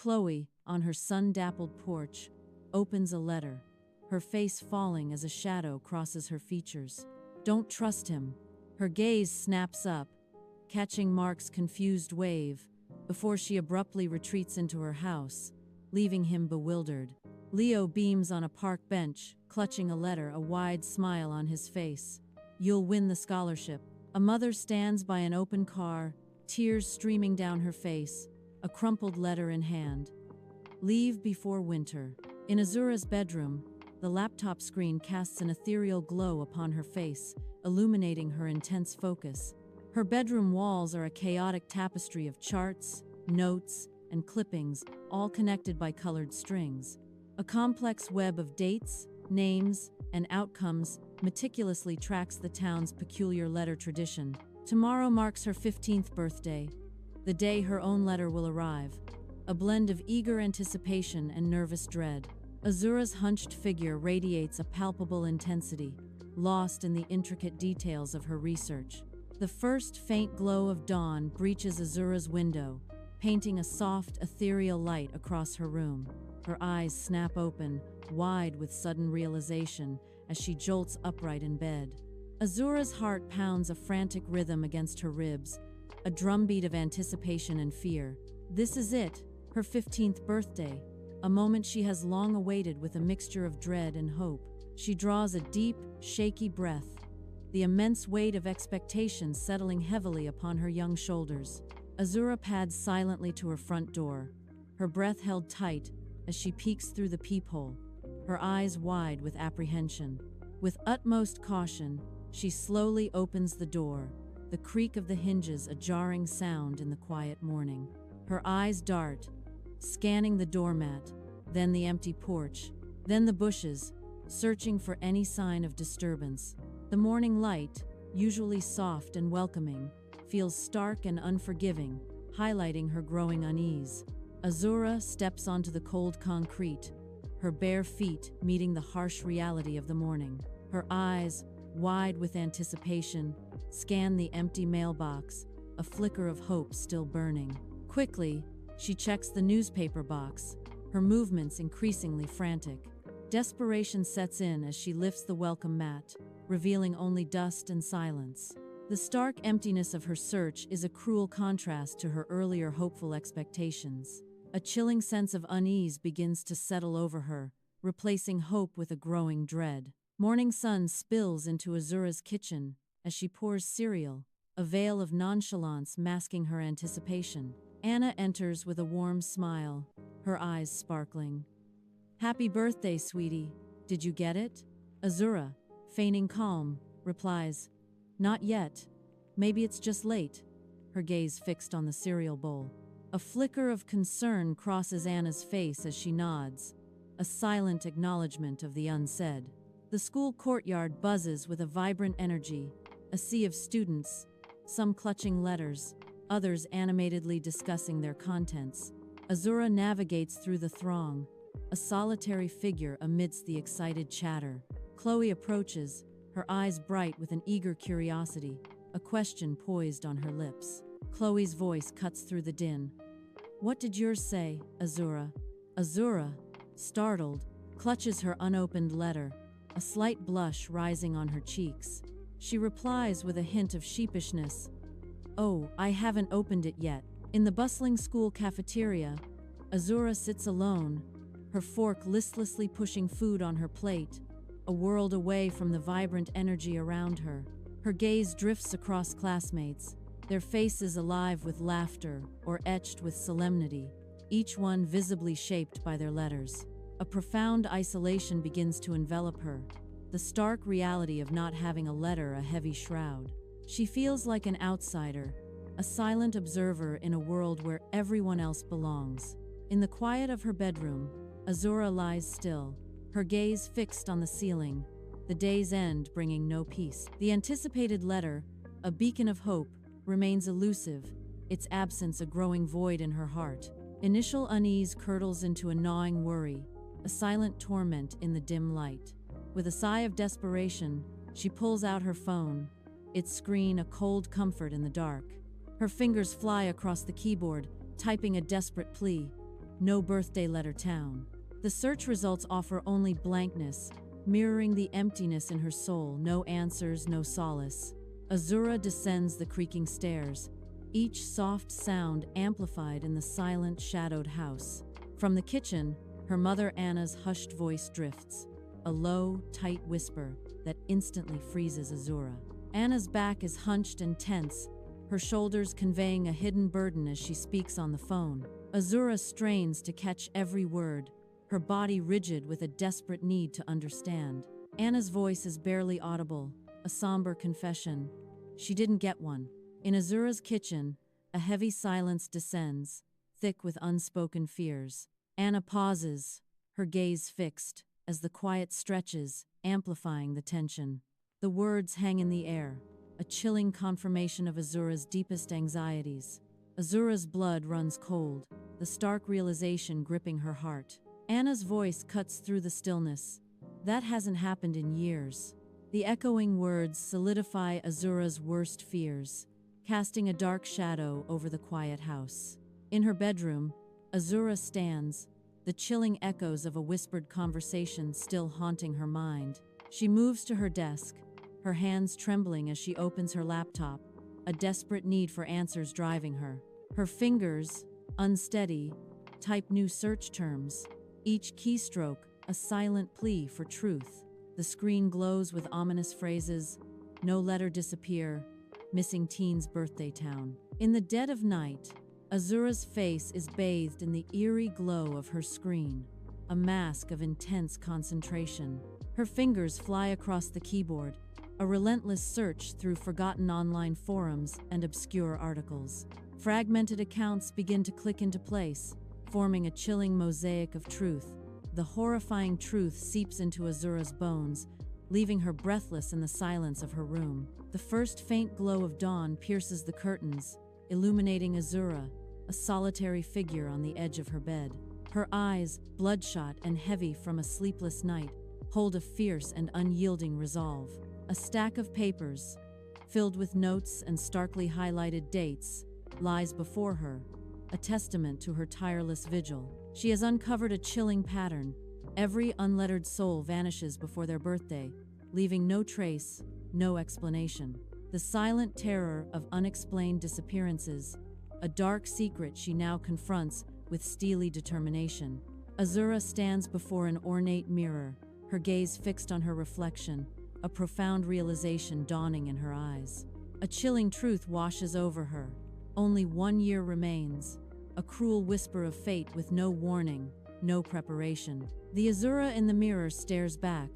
Chloe, on her sun-dappled porch, opens a letter, her face falling as a shadow crosses her features. Don't trust him. Her gaze snaps up, catching Mark's confused wave, before she abruptly retreats into her house, leaving him bewildered. Leo beams on a park bench, clutching a letter, a wide smile on his face. You'll win the scholarship. A mother stands by an open car, tears streaming down her face, a crumpled letter in hand. Leave before winter. In Azura's bedroom, the laptop screen casts an ethereal glow upon her face, illuminating her intense focus. Her bedroom walls are a chaotic tapestry of charts, notes, and clippings, all connected by colored strings. A complex web of dates, names, and outcomes meticulously tracks the town's peculiar letter tradition. Tomorrow marks her 15th birthday, the day her own letter will arrive, a blend of eager anticipation and nervous dread. Azura's hunched figure radiates a palpable intensity, lost in the intricate details of her research. The first faint glow of dawn breaches Azura's window, painting a soft, ethereal light across her room. Her eyes snap open, wide with sudden realization, as she jolts upright in bed. Azura's heart pounds a frantic rhythm against her ribs, a drumbeat of anticipation and fear. This is it, her 15th birthday, a moment she has long awaited with a mixture of dread and hope. She draws a deep, shaky breath, the immense weight of expectation settling heavily upon her young shoulders. Azura pads silently to her front door, her breath held tight as she peeks through the peephole, her eyes wide with apprehension. With utmost caution, she slowly opens the door, the creak of the hinges a jarring sound in the quiet morning. Her eyes dart, scanning the doormat, then the empty porch, then the bushes, searching for any sign of disturbance. The morning light, usually soft and welcoming, feels stark and unforgiving, highlighting her growing unease. Azura steps onto the cold concrete, her bare feet meeting the harsh reality of the morning. Her eyes, wide with anticipation, scan the empty mailbox, a flicker of hope still burning. Quickly, she checks the newspaper box, her movements increasingly frantic. Desperation sets in as she lifts the welcome mat, revealing only dust and silence. The stark emptiness of her search is a cruel contrast to her earlier hopeful expectations. A chilling sense of unease begins to settle over her, replacing hope with a growing dread. Morning sun spills into Azura's kitchen as she pours cereal, a veil of nonchalance masking her anticipation. Anna enters with a warm smile, her eyes sparkling. "Happy birthday, sweetie. Did you get it?" Azura, feigning calm, replies, "Not yet. Maybe it's just late," her gaze fixed on the cereal bowl. A flicker of concern crosses Anna's face as she nods, a silent acknowledgement of the unsaid. The school courtyard buzzes with a vibrant energy, a sea of students, some clutching letters, others animatedly discussing their contents. Azura navigates through the throng, a solitary figure amidst the excited chatter. Chloe approaches, her eyes bright with an eager curiosity, a question poised on her lips. Chloe's voice cuts through the din. "What did yours say, Azura?" Azura, startled, clutches her unopened letter, a slight blush rising on her cheeks. She replies with a hint of sheepishness, "Oh, I haven't opened it yet." In the bustling school cafeteria, Azura sits alone, her fork listlessly pushing food on her plate, a world away from the vibrant energy around her. Her gaze drifts across classmates, their faces alive with laughter or etched with solemnity, each one visibly shaped by their letters. A profound isolation begins to envelop her, the stark reality of not having a letter a heavy shroud. She feels like an outsider, a silent observer in a world where everyone else belongs. In the quiet of her bedroom, Azura lies still, her gaze fixed on the ceiling, the day's end bringing no peace. The anticipated letter, a beacon of hope, remains elusive, its absence a growing void in her heart. Initial unease curdles into a gnawing worry, a silent torment in the dim light. With a sigh of desperation, she pulls out her phone, its screen a cold comfort in the dark. Her fingers fly across the keyboard, typing a desperate plea, no birthday letter town. The search results offer only blankness, mirroring the emptiness in her soul, no answers, no solace. Azura descends the creaking stairs, each soft sound amplified in the silent, shadowed house. From the kitchen, her mother Anna's hushed voice drifts, a low, tight whisper that instantly freezes Azura. Anna's back is hunched and tense, her shoulders conveying a hidden burden as she speaks on the phone. Azura strains to catch every word, her body rigid with a desperate need to understand. Anna's voice is barely audible, a somber confession. She didn't get one. In Azura's kitchen, a heavy silence descends, thick with unspoken fears. Anna pauses, her gaze fixed, as the quiet stretches, amplifying the tension. The words hang in the air, a chilling confirmation of Azura's deepest anxieties. Azura's blood runs cold, the stark realization gripping her heart. Anna's voice cuts through the stillness. That hasn't happened in years. The echoing words solidify Azura's worst fears, casting a dark shadow over the quiet house. In her bedroom, Azura stands, the chilling echoes of a whispered conversation still haunting her mind. She moves to her desk, her hands trembling as she opens her laptop, a desperate need for answers driving her. Her fingers, unsteady, type new search terms, each keystroke a silent plea for truth. The screen glows with ominous phrases, no letter disappear, missing teen's birthday town. In the dead of night, Azura's face is bathed in the eerie glow of her screen, a mask of intense concentration. Her fingers fly across the keyboard, a relentless search through forgotten online forums and obscure articles. Fragmented accounts begin to click into place, forming a chilling mosaic of truth. The horrifying truth seeps into Azura's bones, leaving her breathless in the silence of her room. The first faint glow of dawn pierces the curtains, illuminating Azura, a solitary figure on the edge of her bed. Her eyes, bloodshot and heavy from a sleepless night, hold a fierce and unyielding resolve. A stack of papers, filled with notes and starkly highlighted dates, lies before her, a testament to her tireless vigil. She has uncovered a chilling pattern. Every unlettered soul vanishes before their birthday, leaving no trace, no explanation. The silent terror of unexplained disappearances, a dark secret she now confronts with steely determination. Azura stands before an ornate mirror, her gaze fixed on her reflection, a profound realization dawning in her eyes. A chilling truth washes over her. Only 1 year remains, a cruel whisper of fate with no warning, no preparation. The Azura in the mirror stares back,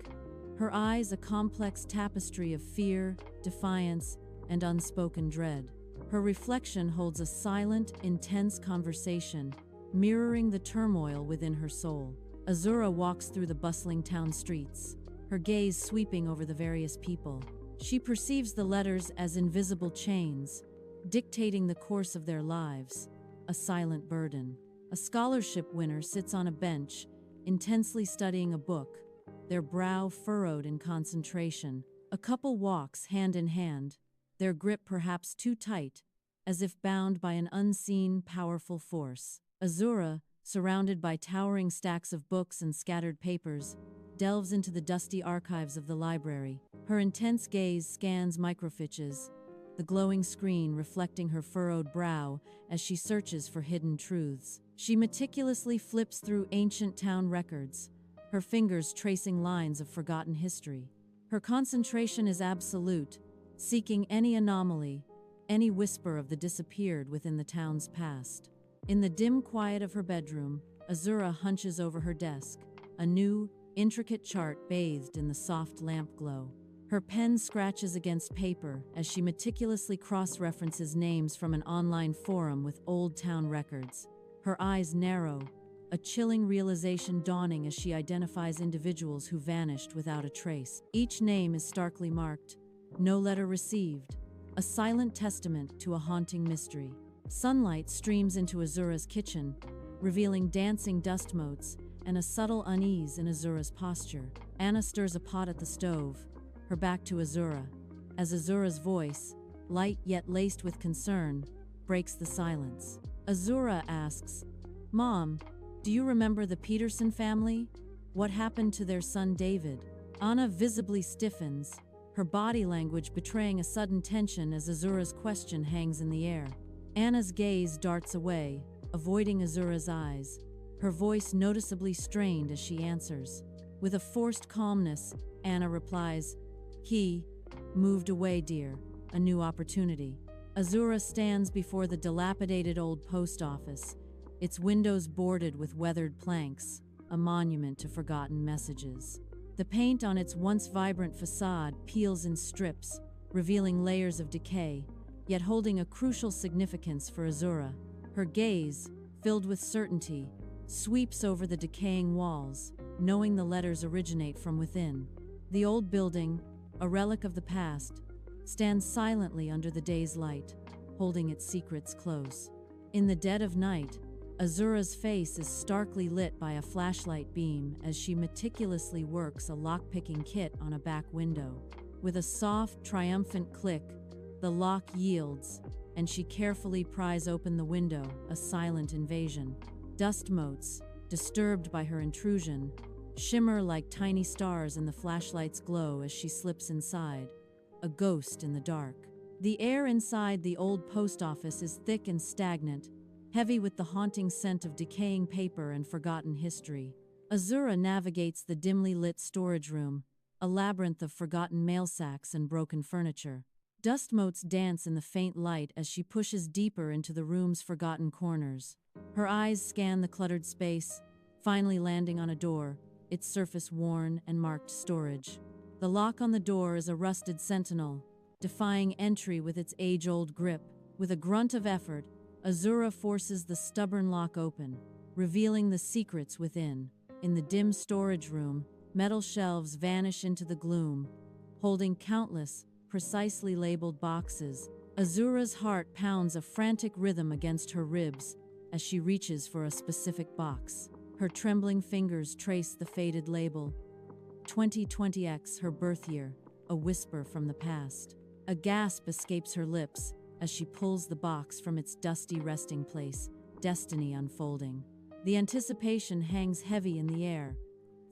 her eyes a complex tapestry of fear, defiance, and unspoken dread. Her reflection holds a silent, intense conversation, mirroring the turmoil within her soul. Azura walks through the bustling town streets, her gaze sweeping over the various people. She perceives the letters as invisible chains, dictating the course of their lives, a silent burden. A scholarship winner sits on a bench, intensely studying a book, their brow furrowed in concentration. A couple walks hand in hand, their grip perhaps too tight, as if bound by an unseen, powerful force. Azura, surrounded by towering stacks of books and scattered papers, delves into the dusty archives of the library. Her intense gaze scans microfiches, the glowing screen reflecting her furrowed brow as she searches for hidden truths. She meticulously flips through ancient town records, her fingers tracing lines of forgotten history. Her concentration is absolute, seeking any anomaly, any whisper of the disappeared within the town's past. In the dim quiet of her bedroom, Azura hunches over her desk, a new, intricate chart bathed in the soft lamp glow. Her pen scratches against paper as she meticulously cross-references names from an online forum with old town records. Her eyes narrow, a chilling realization dawning as she identifies individuals who vanished without a trace. Each name is starkly marked, no letter received, a silent testament to a haunting mystery. Sunlight streams into Azura's kitchen, revealing dancing dust motes and a subtle unease in Azura's posture. Anna stirs a pot at the stove, her back to Azura, as Azura's voice, light yet laced with concern, breaks the silence. Azura asks, "Mom, Do you remember the Peterson family? What happened to their son David? Anna visibly stiffens, her body language betraying a sudden tension as Azura's question hangs in the air. Anna's gaze darts away, avoiding Azura's eyes, her voice noticeably strained as she answers. With a forced calmness, Anna replies, "He moved away, dear. A new opportunity." Azura stands before the dilapidated old post office, its windows boarded with weathered planks, a monument to forgotten messages. The paint on its once vibrant facade peels in strips, revealing layers of decay, yet holding a crucial significance for Azura. Her gaze, filled with certainty, sweeps over the decaying walls, knowing the letters originate from within. The old building, a relic of the past, stands silently under the day's light, holding its secrets close. In the dead of night, Azura's face is starkly lit by a flashlight beam as she meticulously works a lock-picking kit on a back window. With a soft, triumphant click, the lock yields, and she carefully pries open the window, a silent invasion. Dust motes, disturbed by her intrusion, shimmer like tiny stars in the flashlight's glow as she slips inside, a ghost in the dark. The air inside the old post office is thick and stagnant, heavy with the haunting scent of decaying paper and forgotten history. Azura navigates the dimly lit storage room, a labyrinth of forgotten mail sacks and broken furniture. Dust motes dance in the faint light as she pushes deeper into the room's forgotten corners. Her eyes scan the cluttered space, finally landing on a door, its surface worn and marked storage. The lock on the door is a rusted sentinel, defying entry with its age-old grip. With a grunt of effort, Azura forces the stubborn lock open, revealing the secrets within. In the dim storage room, metal shelves vanish into the gloom, holding countless, precisely labeled boxes. Azura's heart pounds a frantic rhythm against her ribs as she reaches for a specific box. Her trembling fingers trace the faded label. 2020X, her birth year, a whisper from the past. A gasp escapes her lips as she pulls the box from its dusty resting place, destiny unfolding. The anticipation hangs heavy in the air,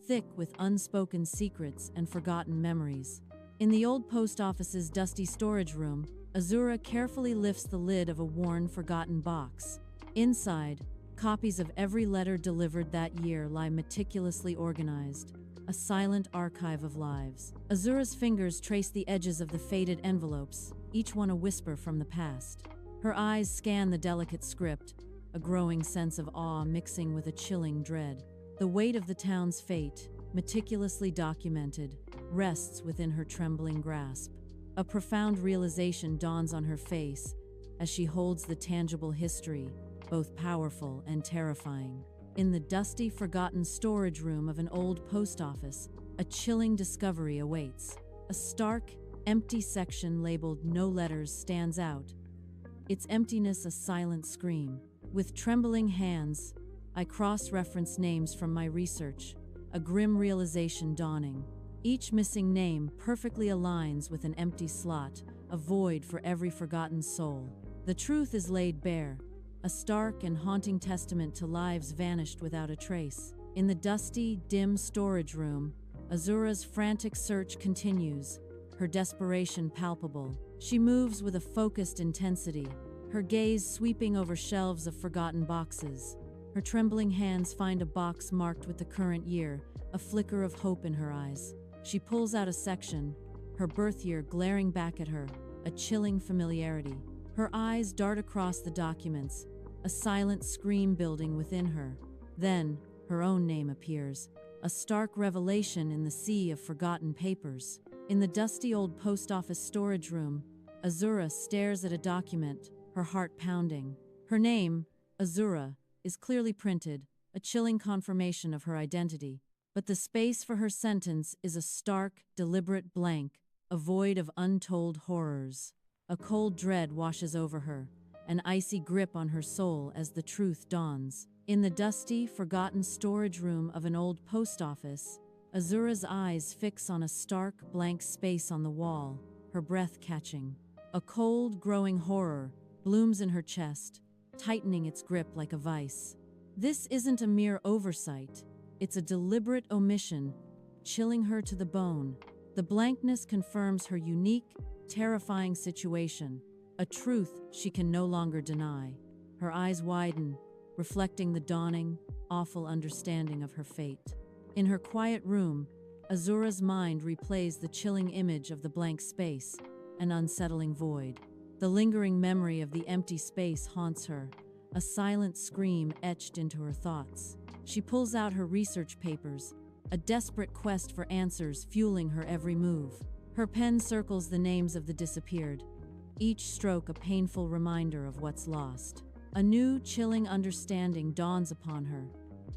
thick with unspoken secrets and forgotten memories. In the old post office's dusty storage room, Azura carefully lifts the lid of a worn, forgotten box. Inside, copies of every letter delivered that year lie meticulously organized, a silent archive of lives. Azura's fingers trace the edges of the faded envelopes, each one a whisper from the past. Her eyes scan the delicate script, a growing sense of awe mixing with a chilling dread. The weight of the town's fate, meticulously documented, rests within her trembling grasp. A profound realization dawns on her face as she holds the tangible history, both powerful and terrifying. In the dusty, forgotten storage room of an old post office, a chilling discovery awaits. A stark, empty section labeled "No Letters" stands out, its emptiness a silent scream. With trembling hands, I cross-reference names from my research, a grim realization dawning. Each missing name perfectly aligns with an empty slot, a void for every forgotten soul. The truth is laid bare, a stark and haunting testament to lives vanished without a trace. In the dusty, dim storage room, Azura's frantic search continues, her desperation palpable. She moves with a focused intensity, her gaze sweeping over shelves of forgotten boxes. Her trembling hands find a box marked with the current year, a flicker of hope in her eyes. She pulls out a section, her birth year glaring back at her, a chilling familiarity. Her eyes dart across the documents, a silent scream building within her. Then, her own name appears, a stark revelation in the sea of forgotten papers. In the dusty old post office storage room, Azura stares at a document, her heart pounding. Her name, Azura, is clearly printed, a chilling confirmation of her identity. But the space for her sentence is a stark, deliberate blank, a void of untold horrors. A cold dread washes over her, an icy grip on her soul as the truth dawns. In the dusty, forgotten storage room of an old post office, Azura's eyes fix on a stark, blank space on the wall, her breath catching. A cold, growing horror blooms in her chest, tightening its grip like a vice. This isn't a mere oversight, it's a deliberate omission, chilling her to the bone. The blankness confirms her unique, terrifying situation, a truth she can no longer deny. Her eyes widen, reflecting the dawning, awful understanding of her fate. In her quiet room, Azura's mind replays the chilling image of the blank space, an unsettling void. The lingering memory of the empty space haunts her, a silent scream etched into her thoughts. She pulls out her research papers, a desperate quest for answers fueling her every move. Her pen circles the names of the disappeared, each stroke a painful reminder of what's lost. A new, chilling understanding dawns upon her,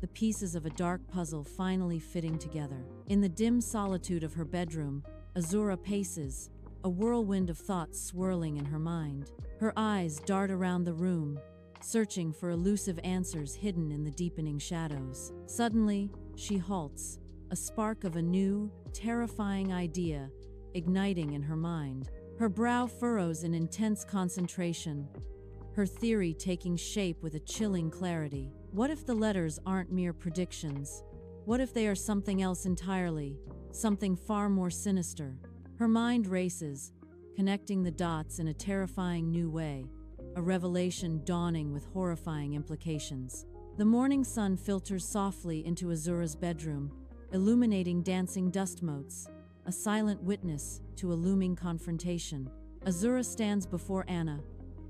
the pieces of a dark puzzle finally fitting together. In the dim solitude of her bedroom, Azura paces, a whirlwind of thoughts swirling in her mind. Her eyes dart around the room, searching for elusive answers hidden in the deepening shadows. Suddenly, she halts, a spark of a new, terrifying idea igniting in her mind. Her brow furrows in intense concentration, her theory taking shape with a chilling clarity. What if the letters aren't mere predictions? What if they are something else entirely, something far more sinister? Her mind races, connecting the dots in a terrifying new way, a revelation dawning with horrifying implications. The morning sun filters softly into Azura's bedroom, illuminating dancing dust motes, a silent witness to a looming confrontation. Azura stands before Anna,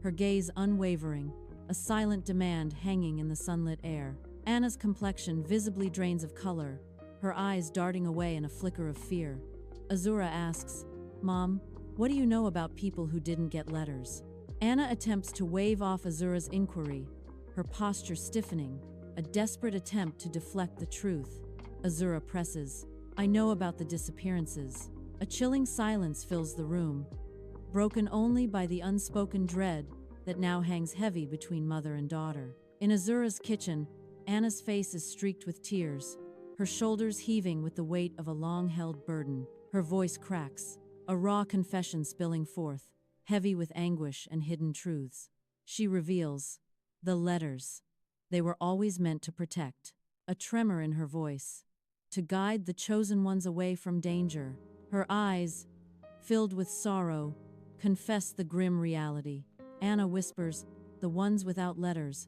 her gaze unwavering, a silent demand hanging in the sunlit air. Anna's complexion visibly drains of color, her eyes darting away in a flicker of fear. Azura asks, "Mom, what do you know about people who didn't get letters?" Anna attempts to wave off Azura's inquiry, her posture stiffening, a desperate attempt to deflect the truth. Azura presses, "I know about the disappearances." A chilling silence fills the room, broken only by the unspoken dread that now hangs heavy between mother and daughter. In Azura's kitchen, Anna's face is streaked with tears, her shoulders heaving with the weight of a long-held burden. Her voice cracks, a raw confession spilling forth, heavy with anguish and hidden truths. She reveals, the letters. They were always meant to protect. A tremor in her voice, to guide the chosen ones away from danger. Her eyes, filled with sorrow, confess the grim reality. Anna whispers, "The ones without letters.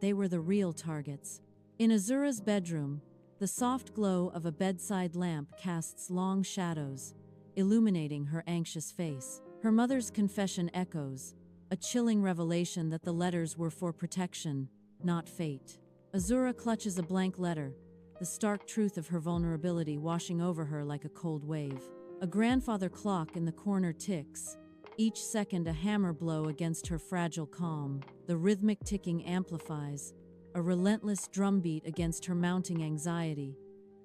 They were the real targets." In Azura's bedroom, the soft glow of a bedside lamp casts long shadows, illuminating her anxious face. Her mother's confession echoes, a chilling revelation that the letters were for protection, not fate. Azura clutches a blank letter, the stark truth of her vulnerability washing over her like a cold wave. A grandfather clock in the corner ticks, each second a hammer blow against her fragile calm. The rhythmic ticking amplifies, a relentless drumbeat against her mounting anxiety,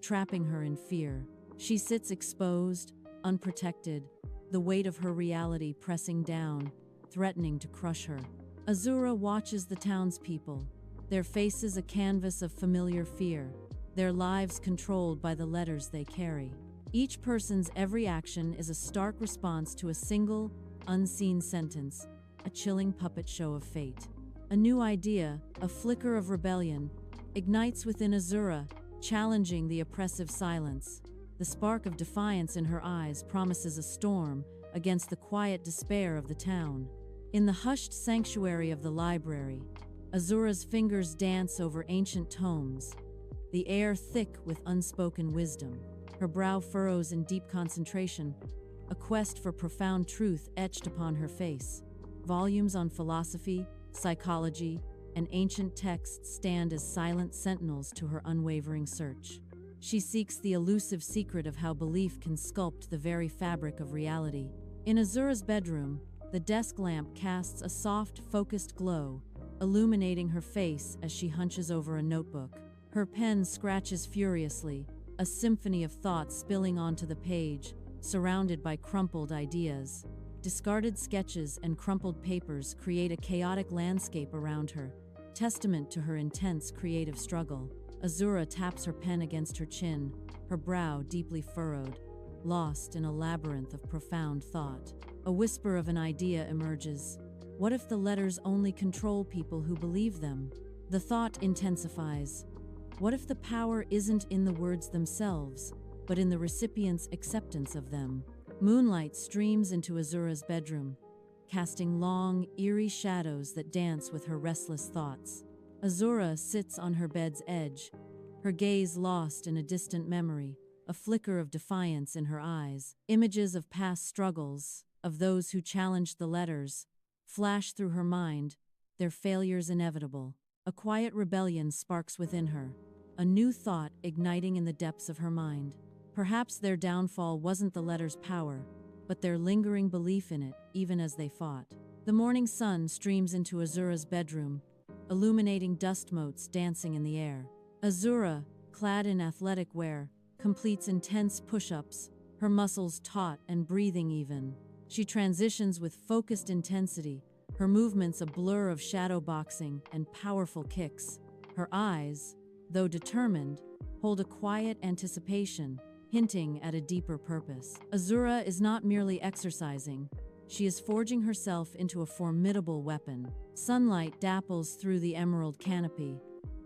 trapping her in fear. She sits exposed, unprotected, the weight of her reality pressing down, threatening to crush her. Azura watches the townspeople, their faces a canvas of familiar fear, their lives controlled by the letters they carry. Each person's every action is a stark response to a single, unseen sentence, a chilling puppet show of fate. A new idea, a flicker of rebellion, ignites within Azura, challenging the oppressive silence. The spark of defiance in her eyes promises a storm against the quiet despair of the town. In the hushed sanctuary of the library, Azura's fingers dance over ancient tomes, the air thick with unspoken wisdom. Her brow furrows in deep concentration, a quest for profound truth etched upon her face. Volumes on philosophy, psychology, and ancient texts stand as silent sentinels to her unwavering search. She seeks the elusive secret of how belief can sculpt the very fabric of reality. In Azura's bedroom, the desk lamp casts a soft, focused glow, illuminating her face as she hunches over a notebook. Her pen scratches furiously, a symphony of thoughts spilling onto the page, surrounded by crumpled ideas. Discarded sketches and crumpled papers create a chaotic landscape around her, testament to her intense creative struggle. Azura taps her pen against her chin, her brow deeply furrowed, lost in a labyrinth of profound thought. A whisper of an idea emerges. What if the letters only control people who believe them? The thought intensifies. What if the power isn't in the words themselves, but in the recipient's acceptance of them? Moonlight streams into Azura's bedroom, casting long, eerie shadows that dance with her restless thoughts. Azura sits on her bed's edge, her gaze lost in a distant memory, a flicker of defiance in her eyes. Images of past struggles, of those who challenged the letters, flash through her mind, their failures inevitable. A quiet rebellion sparks within her, a new thought igniting in the depths of her mind. Perhaps their downfall wasn't the letter's power, but their lingering belief in it, even as they fought. The morning sun streams into Azura's bedroom, illuminating dust motes dancing in the air. Azura, clad in athletic wear, completes intense push-ups, her muscles taut and breathing even. She transitions with focused intensity, her movements a blur of shadow boxing and powerful kicks. Her eyes, though determined, hold a quiet anticipation, hinting at a deeper purpose. Azura is not merely exercising, she is forging herself into a formidable weapon. Sunlight dapples through the emerald canopy,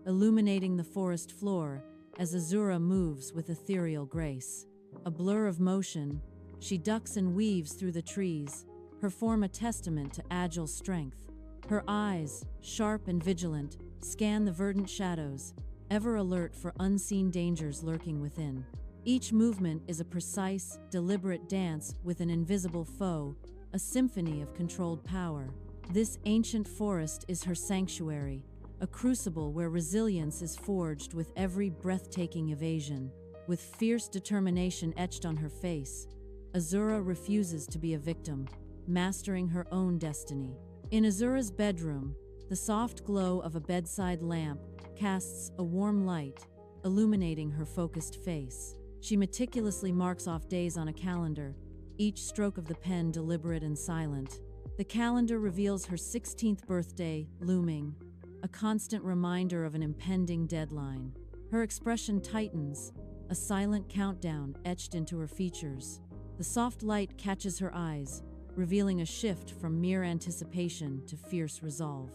illuminating the forest floor as Azura moves with ethereal grace. A blur of motion, she ducks and weaves through the trees, her form a testament to agile strength. Her eyes, sharp and vigilant, scan the verdant shadows, ever alert for unseen dangers lurking within. Each movement is a precise, deliberate dance with an invisible foe, a symphony of controlled power. This ancient forest is her sanctuary, a crucible where resilience is forged with every breathtaking evasion. With fierce determination etched on her face, Azura refuses to be a victim, mastering her own destiny. In Azura's bedroom, the soft glow of a bedside lamp casts a warm light, illuminating her focused face. She meticulously marks off days on a calendar, each stroke of the pen deliberate and silent. The calendar reveals her 16th birthday, looming, a constant reminder of an impending deadline. Her expression tightens, a silent countdown etched into her features. The soft light catches her eyes, revealing a shift from mere anticipation to fierce resolve.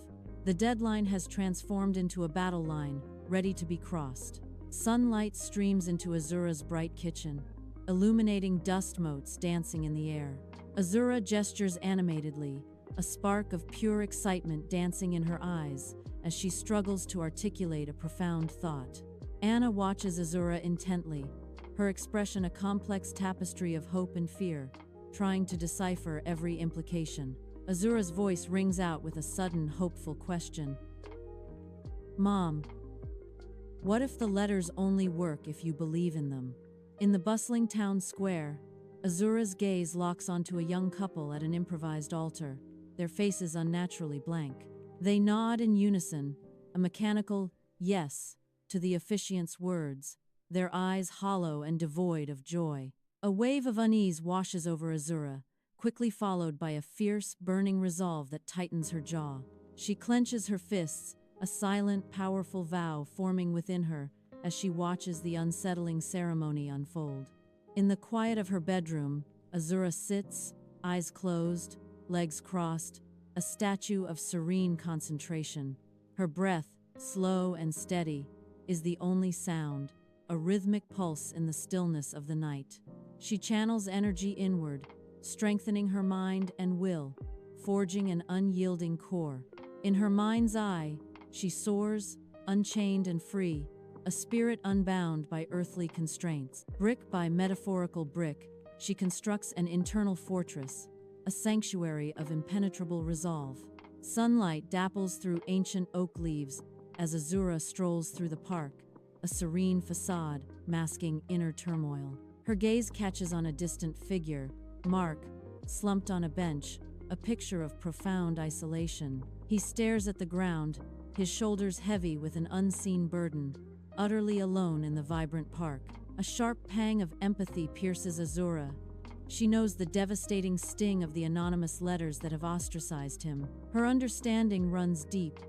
The deadline has transformed into a battle line, ready to be crossed. Sunlight streams into Azura's bright kitchen, illuminating dust motes dancing in the air. Azura gestures animatedly, a spark of pure excitement dancing in her eyes as she struggles to articulate a profound thought. Anna watches Azura intently, her expression a complex tapestry of hope and fear, trying to decipher every implication. Azura's voice rings out with a sudden, hopeful question. "Mom, what if the letters only work if you believe in them?" In the bustling town square, Azura's gaze locks onto a young couple at an improvised altar, their faces unnaturally blank. They nod in unison, a mechanical yes to the officiant's words, their eyes hollow and devoid of joy. A wave of unease washes over Azura, quickly followed by a fierce, burning resolve that tightens her jaw. She clenches her fists, a silent, powerful vow forming within her as she watches the unsettling ceremony unfold. In the quiet of her bedroom, Azura sits, eyes closed, legs crossed, a statue of serene concentration. Her breath, slow and steady, is the only sound, a rhythmic pulse in the stillness of the night. She channels energy inward, strengthening her mind and will, forging an unyielding core. In her mind's eye, she soars, unchained and free, a spirit unbound by earthly constraints. Brick by metaphorical brick, she constructs an internal fortress, a sanctuary of impenetrable resolve. Sunlight dapples through ancient oak leaves as Azura strolls through the park, a serene facade masking inner turmoil. Her gaze catches on a distant figure, Mark, slumped on a bench, a picture of profound isolation. He stares at the ground, his shoulders heavy with an unseen burden, utterly alone in the vibrant park. A sharp pang of empathy pierces Azura. She knows the devastating sting of the anonymous letters that have ostracized him. Her understanding runs deep,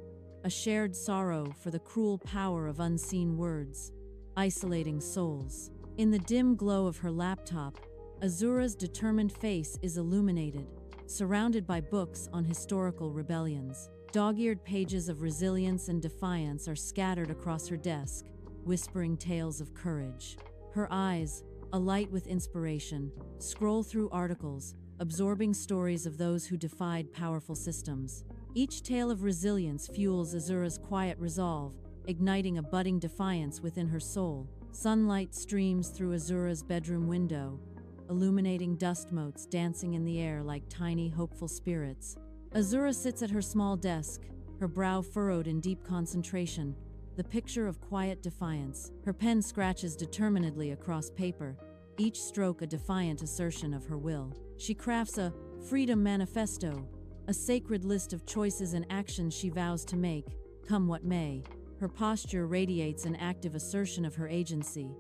a shared sorrow for the cruel power of unseen words, isolating souls. In the dim glow of her laptop, Azura's determined face is illuminated, surrounded by books on historical rebellions. Dog-eared pages of resilience and defiance are scattered across her desk, whispering tales of courage. Her eyes, alight with inspiration, scroll through articles, absorbing stories of those who defied powerful systems. Each tale of resilience fuels Azura's quiet resolve, igniting a budding defiance within her soul. Sunlight streams through Azura's bedroom window, illuminating dust motes dancing in the air like tiny, hopeful spirits. Azura sits at her small desk, her brow furrowed in deep concentration, the picture of quiet defiance. Her pen scratches determinedly across paper, each stroke a defiant assertion of her will. She crafts a freedom manifesto, a sacred list of choices and actions she vows to make, come what may. Her posture radiates an active assertion of her agency,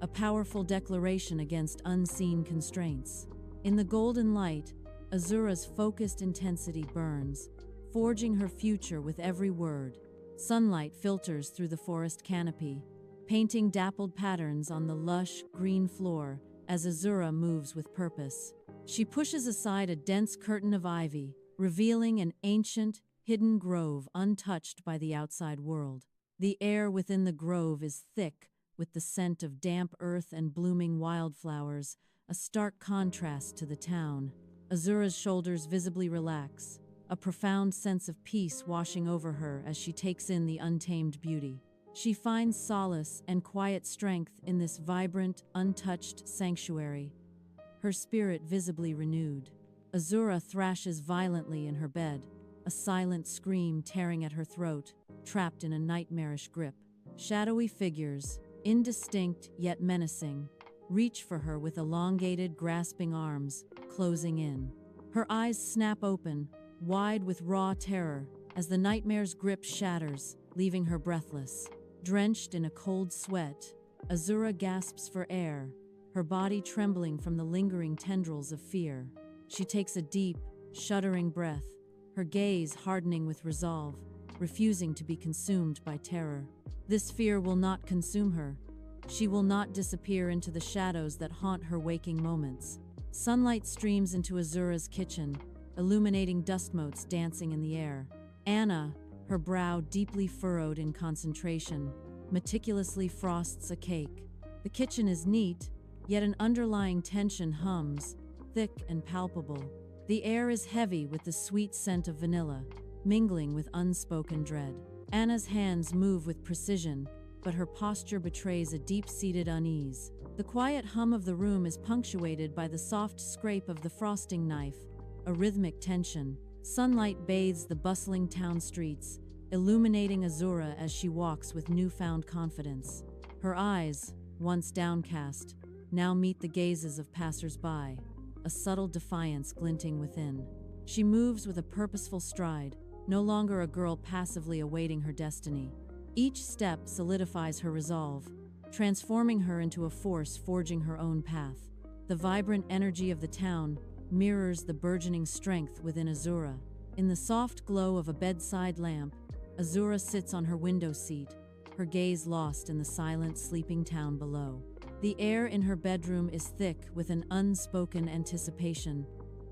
a powerful declaration against unseen constraints. In the golden light, Azura's focused intensity burns, forging her future with every word. Sunlight filters through the forest canopy, painting dappled patterns on the lush, green floor as Azura moves with purpose. She pushes aside a dense curtain of ivy, revealing an ancient, hidden grove untouched by the outside world. The air within the grove is thick with the scent of damp earth and blooming wildflowers, a stark contrast to the town. Azura's shoulders visibly relax, a profound sense of peace washing over her as she takes in the untamed beauty. She finds solace and quiet strength in this vibrant, untouched sanctuary, her spirit visibly renewed. Azura thrashes violently in her bed, a silent scream tearing at her throat, trapped in a nightmarish grip. Shadowy figures, indistinct yet menacing, reach for her with elongated, grasping arms, closing in. Her eyes snap open, wide with raw terror, as the nightmare's grip shatters, leaving her breathless. Drenched in a cold sweat, Azura gasps for air, her body trembling from the lingering tendrils of fear. She takes a deep, shuddering breath, her gaze hardening with resolve, refusing to be consumed by terror. This fear will not consume her. She will not disappear into the shadows that haunt her waking moments. Sunlight streams into Azura's kitchen, illuminating dust motes dancing in the air. Anna, her brow deeply furrowed in concentration, meticulously frosts a cake. The kitchen is neat, yet an underlying tension hums, thick and palpable. The air is heavy with the sweet scent of vanilla, mingling with unspoken dread. Anna's hands move with precision, but her posture betrays a deep-seated unease. The quiet hum of the room is punctuated by the soft scrape of the frosting knife, a rhythmic tension. Sunlight bathes the bustling town streets, illuminating Azura as she walks with newfound confidence. Her eyes, once downcast, now meet the gazes of passers-by, a subtle defiance glinting within. She moves with a purposeful stride, no longer a girl passively awaiting her destiny. Each step solidifies her resolve, transforming her into a force forging her own path. The vibrant energy of the town mirrors the burgeoning strength within Azura. In the soft glow of a bedside lamp, Azura sits on her window seat, her gaze lost in the silent, sleeping town below. The air in her bedroom is thick with an unspoken anticipation,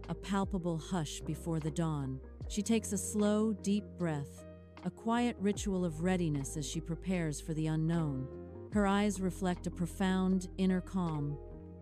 a palpable hush before the dawn. She takes a slow, deep breath, a quiet ritual of readiness as she prepares for the unknown. Her eyes reflect a profound inner calm,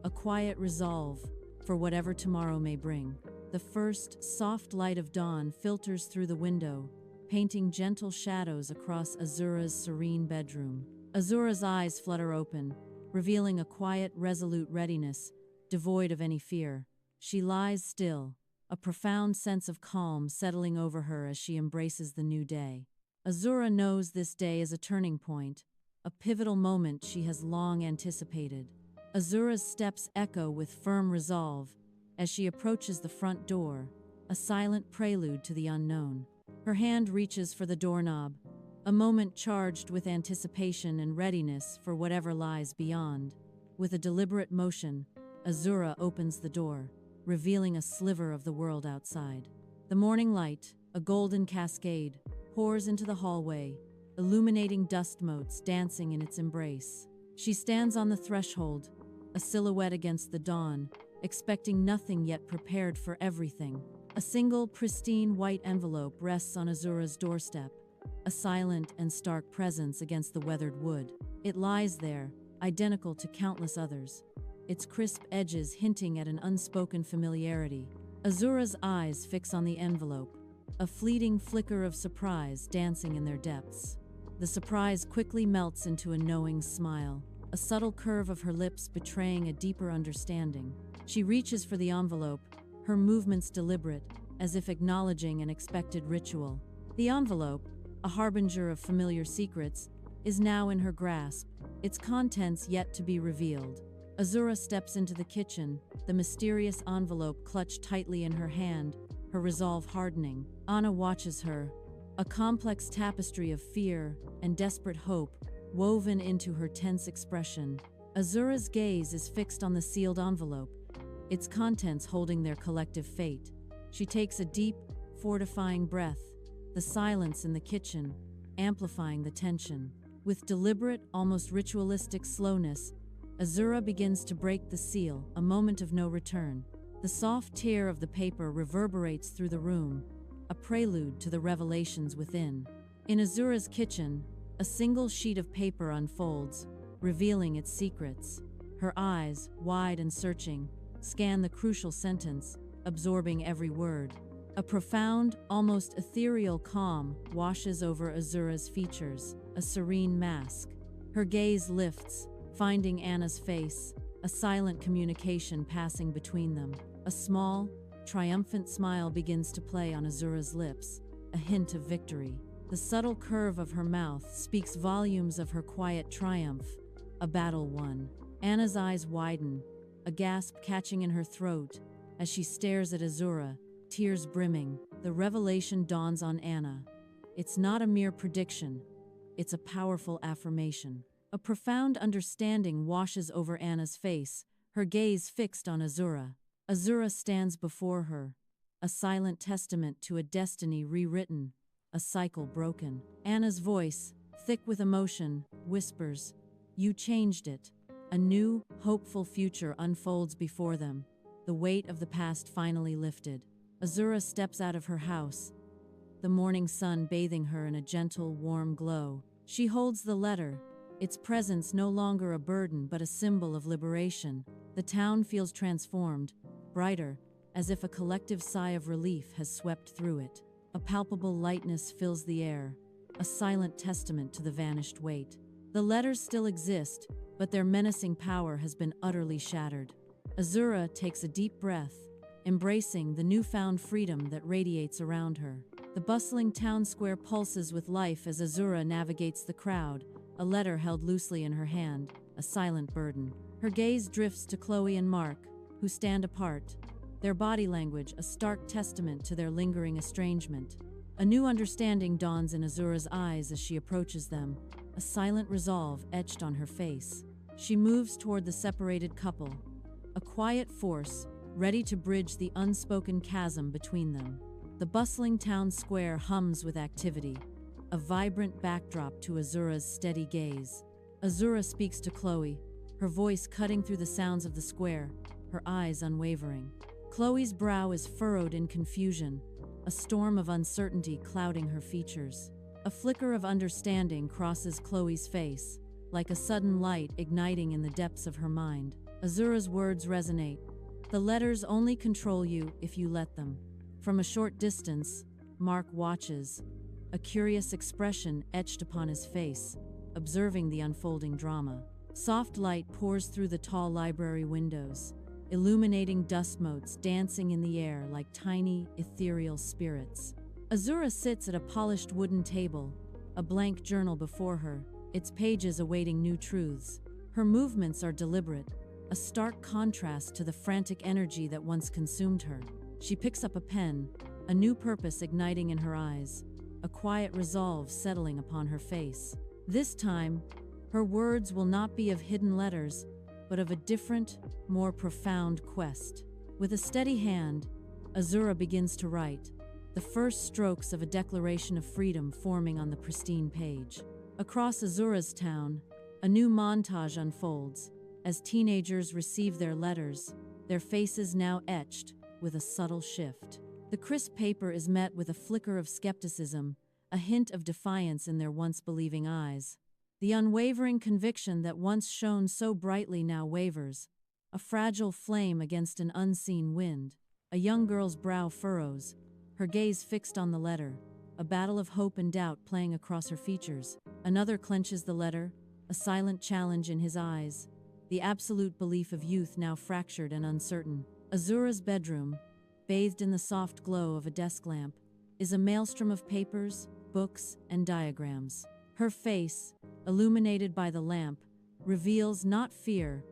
a quiet resolve for whatever tomorrow may bring. The first soft light of dawn filters through the window, painting gentle shadows across Azura's serene bedroom. Azura's eyes flutter open, revealing a quiet, resolute readiness, devoid of any fear. She lies still, a profound sense of calm settling over her as she embraces the new day. Azura knows this day is a turning point, a pivotal moment she has long anticipated. Azura's steps echo with firm resolve as she approaches the front door, a silent prelude to the unknown. Her hand reaches for the doorknob, a moment charged with anticipation and readiness for whatever lies beyond. With a deliberate motion, Azura opens the door, revealing a sliver of the world outside. The morning light, a golden cascade, pours into the hallway, illuminating dust motes dancing in its embrace. She stands on the threshold, a silhouette against the dawn, expecting nothing yet prepared for everything. A single, pristine white envelope rests on Azura's doorstep, a silent and stark presence against the weathered wood. It lies there, identical to countless others, its crisp edges hinting at an unspoken familiarity. Azura's eyes fix on the envelope, a fleeting flicker of surprise dancing in their depths. The surprise quickly melts into a knowing smile, a subtle curve of her lips betraying a deeper understanding. She reaches for the envelope, her movements deliberate, as if acknowledging an expected ritual. The envelope, a harbinger of familiar secrets, is now in her grasp, its contents yet to be revealed. Azura steps into the kitchen, the mysterious envelope clutched tightly in her hand, her resolve hardening. Anna watches her, a complex tapestry of fear and desperate hope woven into her tense expression. Azura's gaze is fixed on the sealed envelope, its contents holding their collective fate. She takes a deep, fortifying breath, the silence in the kitchen amplifying the tension. With deliberate, almost ritualistic slowness, Azura begins to break the seal, a moment of no return. The soft tear of the paper reverberates through the room, a prelude to the revelations within. In Azura's kitchen, a single sheet of paper unfolds, revealing its secrets. Her eyes, wide and searching, scan the crucial sentence, absorbing every word. A profound, almost ethereal calm washes over Azura's features, a serene mask. Her gaze lifts, finding Anna's face, a silent communication passing between them. A small, triumphant smile begins to play on Azura's lips, a hint of victory. The subtle curve of her mouth speaks volumes of her quiet triumph, a battle won. Anna's eyes widen, a gasp catching in her throat as she stares at Azura, tears brimming. The revelation dawns on Anna. It's not a mere prediction, it's a powerful affirmation. A profound understanding washes over Anna's face, her gaze fixed on Azura. Azura stands before her, a silent testament to a destiny rewritten, a cycle broken. Anna's voice, thick with emotion, whispers, "You changed it." A new, hopeful future unfolds before them, the weight of the past finally lifted. Azura steps out of her house, the morning sun bathing her in a gentle, warm glow. She holds the letter, its presence no longer a burden but a symbol of liberation. The town feels transformed, brighter, as if a collective sigh of relief has swept through it. A palpable lightness fills the air, a silent testament to the vanished weight. The letters still exist, but their menacing power has been utterly shattered. Azura takes a deep breath, embracing the newfound freedom that radiates around her. The bustling town square pulses with life as Azura navigates the crowd, a letter held loosely in her hand, a silent burden. Her gaze drifts to Chloe and Mark, who stand apart, their body language a stark testament to their lingering estrangement. A new understanding dawns in Azura's eyes as she approaches them, a silent resolve etched on her face. She moves toward the separated couple, a quiet force, ready to bridge the unspoken chasm between them. The bustling town square hums with activity, a vibrant backdrop to Azura's steady gaze. Azura speaks to Chloe, her voice cutting through the sounds of the square, her eyes unwavering. Chloe's brow is furrowed in confusion, a storm of uncertainty clouding her features. A flicker of understanding crosses Chloe's face, like a sudden light igniting in the depths of her mind. Azura's words resonate. The letters only control you if you let them. From a short distance, Mark watches, a curious expression etched upon his face, observing the unfolding drama. Soft light pours through the tall library windows, illuminating dust motes dancing in the air like tiny, ethereal spirits. Azura sits at a polished wooden table, a blank journal before her, its pages awaiting new truths. Her movements are deliberate, a stark contrast to the frantic energy that once consumed her. She picks up a pen, a new purpose igniting in her eyes, a quiet resolve settling upon her face. This time, her words will not be of hidden letters, but of a different, more profound quest. With a steady hand, Azura begins to write, the first strokes of a declaration of freedom forming on the pristine page. Across Azura's town, a new montage unfolds, as teenagers receive their letters, their faces now etched with a subtle shift. The crisp paper is met with a flicker of skepticism, a hint of defiance in their once believing eyes. The unwavering conviction that once shone so brightly now wavers, a fragile flame against an unseen wind. A young girl's brow furrows, her gaze fixed on the letter, a battle of hope and doubt playing across her features. Another clenches the letter, a silent challenge in his eyes, the absolute belief of youth now fractured and uncertain. Azura's bedroom, bathed in the soft glow of a desk lamp, is a maelstrom of papers, books, and diagrams. Her face, illuminated by the lamp, reveals not fear,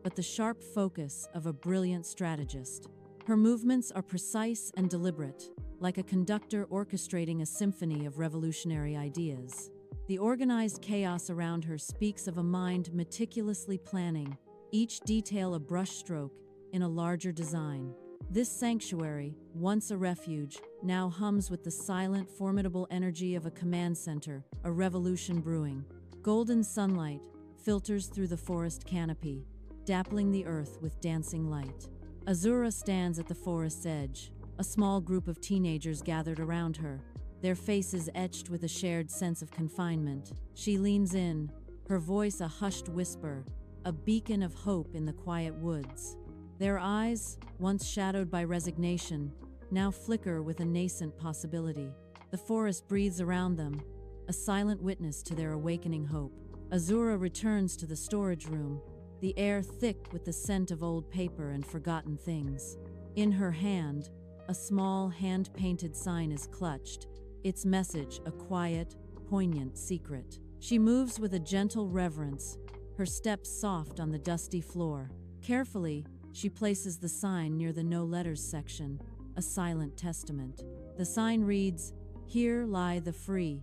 but the sharp focus of a brilliant strategist. Her movements are precise and deliberate, like a conductor orchestrating a symphony of revolutionary ideas. The organized chaos around her speaks of a mind meticulously planning, each detail a brushstroke in a larger design. This sanctuary, once a refuge, now hums with the silent, formidable energy of a command center, a revolution brewing. Golden sunlight filters through the forest canopy, dappling the earth with dancing light. Azura stands at the forest's edge, a small group of teenagers gathered around her, their faces etched with a shared sense of confinement. She leans in, her voice a hushed whisper, a beacon of hope in the quiet woods. Their eyes, once shadowed by resignation, now flicker with a nascent possibility. The forest breathes around them, a silent witness to their awakening hope. Azura returns to the storage room, the air thick with the scent of old paper and forgotten things. In her hand, a small hand-painted sign is clutched, its message a quiet, poignant secret. She moves with a gentle reverence, her steps soft on the dusty floor. Carefully, she places the sign near the no letters section, a silent testament. The sign reads, "Here lie the free,"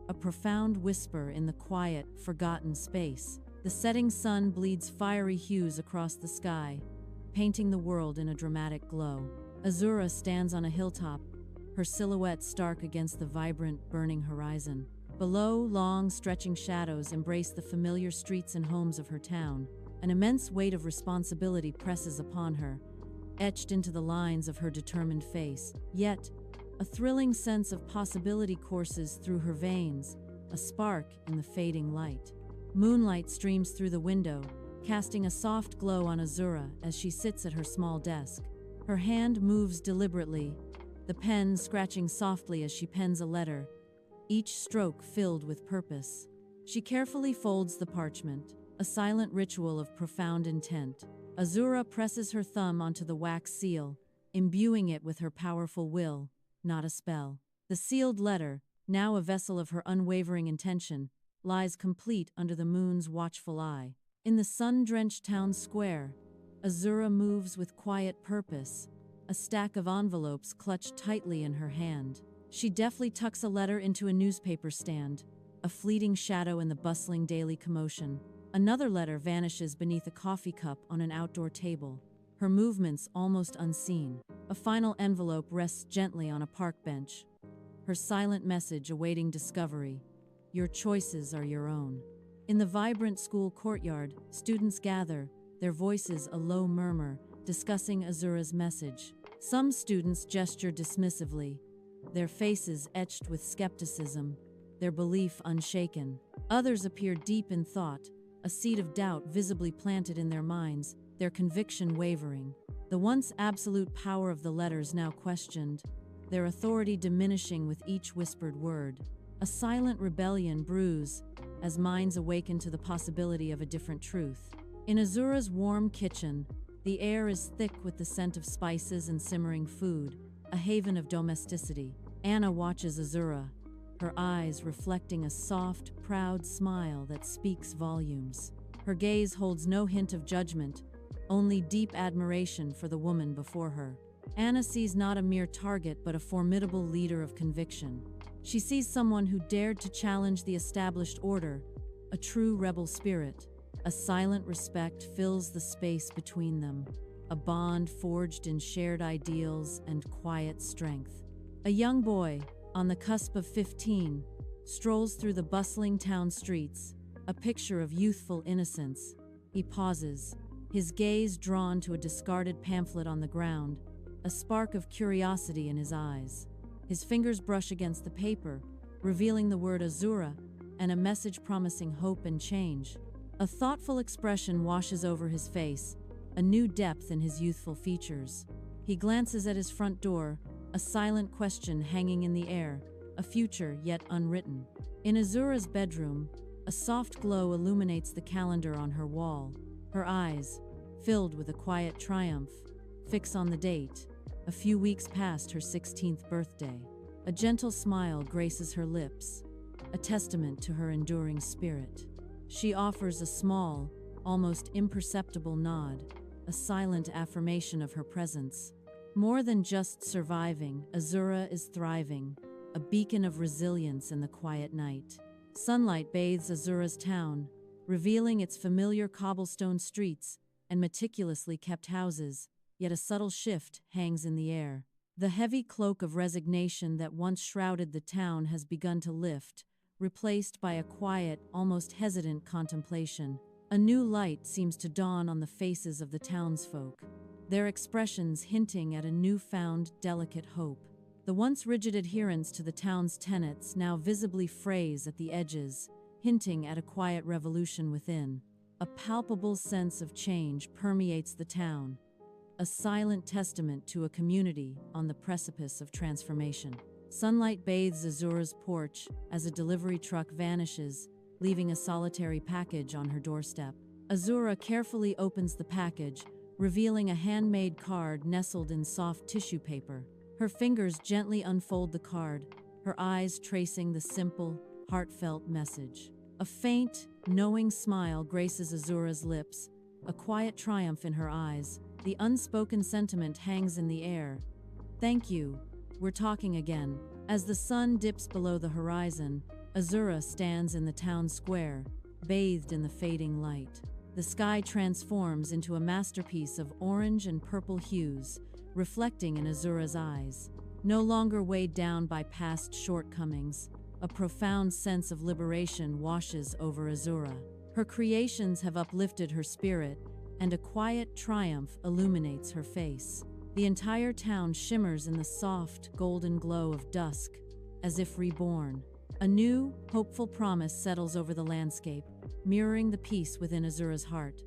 a profound whisper in the quiet, forgotten space. The setting sun bleeds fiery hues across the sky, painting the world in a dramatic glow. Azura stands on a hilltop, her silhouette stark against the vibrant, burning horizon. Below, long, stretching shadows embrace the familiar streets and homes of her town. An immense weight of responsibility presses upon her, etched into the lines of her determined face. Yet, a thrilling sense of possibility courses through her veins, a spark in the fading light. Moonlight streams through the window, casting a soft glow on Azura as she sits at her small desk. Her hand moves deliberately, the pen scratching softly as she pens a letter, each stroke filled with purpose. She carefully folds the parchment, a silent ritual of profound intent. Azura presses her thumb onto the wax seal, imbuing it with her powerful will, not a spell. The sealed letter, now a vessel of her unwavering intention, lies complete under the moon's watchful eye. In the sun-drenched town square, Azura moves with quiet purpose, a stack of envelopes clutched tightly in her hand. She deftly tucks a letter into a newspaper stand, a fleeting shadow in the bustling daily commotion. Another letter vanishes beneath a coffee cup on an outdoor table, her movements almost unseen. A final envelope rests gently on a park bench, her silent message awaiting discovery. Your choices are your own. In the vibrant school courtyard, students gather, their voices a low murmur, discussing Azura's message. Some students gesture dismissively, their faces etched with skepticism, their belief unshaken. Others appear deep in thought, a seed of doubt visibly planted in their minds, their conviction wavering. The once absolute power of the letters now questioned, their authority diminishing with each whispered word. A silent rebellion brews as minds awaken to the possibility of a different truth. In Azura's warm kitchen, the air is thick with the scent of spices and simmering food, a haven of domesticity. Anna watches Azura, her eyes reflecting a soft, proud smile that speaks volumes. Her gaze holds no hint of judgment, only deep admiration for the woman before her. Anna sees not a mere target but a formidable leader of conviction. She sees someone who dared to challenge the established order, a true rebel spirit. A silent respect fills the space between them, a bond forged in shared ideals and quiet strength. A young boy, on the cusp of 15, strolls through the bustling town streets, a picture of youthful innocence. He pauses, his gaze drawn to a discarded pamphlet on the ground, a spark of curiosity in his eyes. His fingers brush against the paper, revealing the word Azura and a message promising hope and change. A thoughtful expression washes over his face, a new depth in his youthful features. He glances at his front door, a silent question hanging in the air, a future yet unwritten. In Azura's bedroom, a soft glow illuminates the calendar on her wall. Her eyes, filled with a quiet triumph, fix on the date, a few weeks past her 16th birthday. A gentle smile graces her lips, a testament to her enduring spirit. She offers a small, almost imperceptible nod, a silent affirmation of her presence. More than just surviving, Azura is thriving, a beacon of resilience in the quiet night. Sunlight bathes Azura's town, revealing its familiar cobblestone streets and meticulously kept houses, yet a subtle shift hangs in the air. The heavy cloak of resignation that once shrouded the town has begun to lift, replaced by a quiet, almost hesitant contemplation. A new light seems to dawn on the faces of the townsfolk, their expressions hinting at a newfound, delicate hope. The once rigid adherence to the town's tenets now visibly frays at the edges, hinting at a quiet revolution within. A palpable sense of change permeates the town, a silent testament to a community on the precipice of transformation. Sunlight bathes Azura's porch as a delivery truck vanishes, leaving a solitary package on her doorstep. Azura carefully opens the package, revealing a handmade card nestled in soft tissue paper. Her fingers gently unfold the card, her eyes tracing the simple, heartfelt message. A faint, knowing smile graces Azura's lips, a quiet triumph in her eyes. The unspoken sentiment hangs in the air. Thank you, we're talking again. As the sun dips below the horizon, Azura stands in the town square, bathed in the fading light. The sky transforms into a masterpiece of orange and purple hues, reflecting in Azura's eyes. No longer weighed down by past shortcomings, a profound sense of liberation washes over Azura. Her creations have uplifted her spirit, and a quiet triumph illuminates her face. The entire town shimmers in the soft, golden glow of dusk, as if reborn. A new, hopeful promise settles over the landscape, mirroring the peace within Azura's heart.